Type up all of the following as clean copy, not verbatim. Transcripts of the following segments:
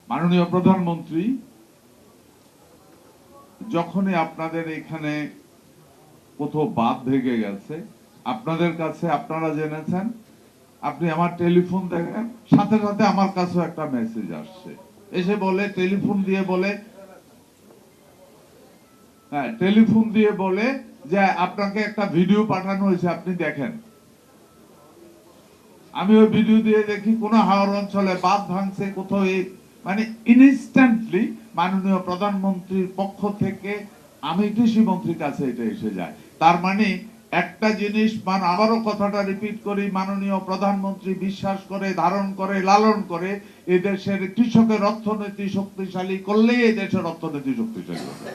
মাননীয় প্রধানমন্ত্রী, যখনই আপনাদের এখানে কোথাও বাঁধ ভেঙে গেছে, আপনাদের কাছে আপনারা জেনেছেন, আপনি আমার টেলিফোন দেখেন, সাথে সাথে আমার কাছেও একটা মেসেজ আসছে, এসে বলে টেলিফোন দিয়ে বলে যে আপনাকে একটা ভিডিও পাঠানো হয়েছে, আপনি দেখেন। আমি ওই ভিডিও দিয়ে দেখি কোন হাওর অঞ্চলে বাঁধ ভাঙছে, কোথাও মানে ইনস্ট্যান্টলি মাননীয় প্রধানমন্ত্রীর পক্ষ থেকে আমি কৃষি মন্ত্রীর কাছে এটা এসে যায়। তার মানে একটা জিনিস, আবারও কথাটা রিপিট করি, মাননীয় প্রধানমন্ত্রী বিশ্বাস করে, ধারণ করে, লালন করে, এদেশের কৃষকের অর্থনীতি শক্তিশালী করলেই এদেশের অর্থনীতি শক্তিশালী হবে।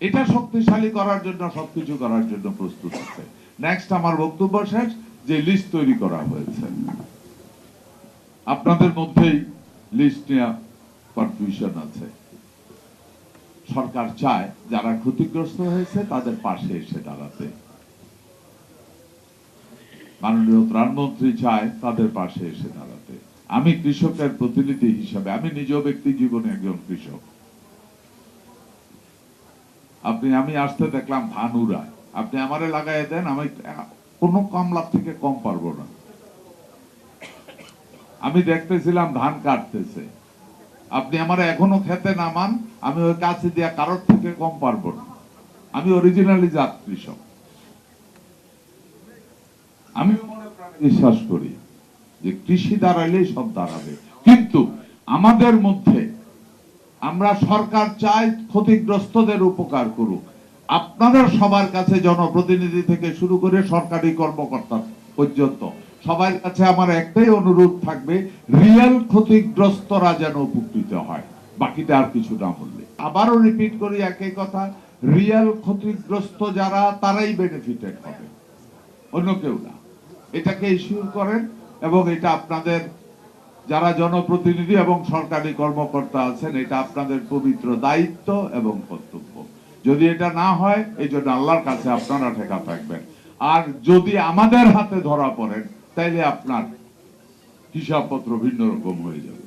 এটা শক্তিশালী করার জন্য সবকিছু করার জন্য প্রস্তুত আছে। নেক্সট আমার বক্তব্য শেষ, যে লিস্ট তৈরি করা হয়েছে, আপনাদের মধ্যেই লিস্ট নিয়ে কনফিউশন আছে। সরকার চায় যারা ক্ষতিগ্রস্ত হয়েছে তাদের পাশে এসে দাঁড়াতে, মাননীয় প্রধানমন্ত্রী চায় তাদের পাশে এসে দাঁড়াতে। আমি কৃষকের প্রতিনিধি হিসাবে, আমি নিজেও ব্যক্তি জীবনে একজন কৃষক। আমি আসতে দেখলাম ধান উড়ায়, আপনি আমারে লাগাই দেন, আমি কোনো কামলার থেকে কম পারবো না। আমি দেখতেছিলাম ধান কাটতেছে, আপনি আমার এখনো খেতে নামান, আমি ওই কাছে দিয়া কারোর থেকে কম পারবো না। আমি অরিজিনালি জাত কৃষক। আমি মনে প্রাণে বিশ্বাস করি যে কৃষি দাঁড়াইলেই সব দাঁড়াবে, কিন্তু আমাদের মধ্যে আমরা, সরকার চাই ক্ষতিগ্রস্তদের উপকার করুক। আপনাদের সবার কাছে, জনপ্রতিনিধি থেকে শুরু করে সরকারি কর্মকর্তা পর্যন্ত, সবার কাছে আমার একটাই অনুরোধ থাকবে, রিয়েল ক্ষতিগ্রস্তরা যেন উপকৃত হয়, বাকিটা আর কিছু না বললে। আবারও রিপিট করি একই কথা, রিয়েল ক্ষতিগ্রস্ত যারা, তারাই বেনিফিটেড হবে, অন্য কেউ না। এটাকে ইস্যুর করেন, এবং এটা আপনাদের যারা জনপ্রতিনিধি এবং সরকারি কর্মকর্তা আছেন, এটা আপনাদের পবিত্র দায়িত্ব এবং কর্তব্য। যদি এটা না হয়, এই জন্য আল্লাহর কাছে আপনারা ঠেকা থাকবেন। আর যদি আমাদের হাতে ধরা পড়েন, তাইলে আপনার হিসাবপত্র ভিন্ন রকম হয়ে যাবে।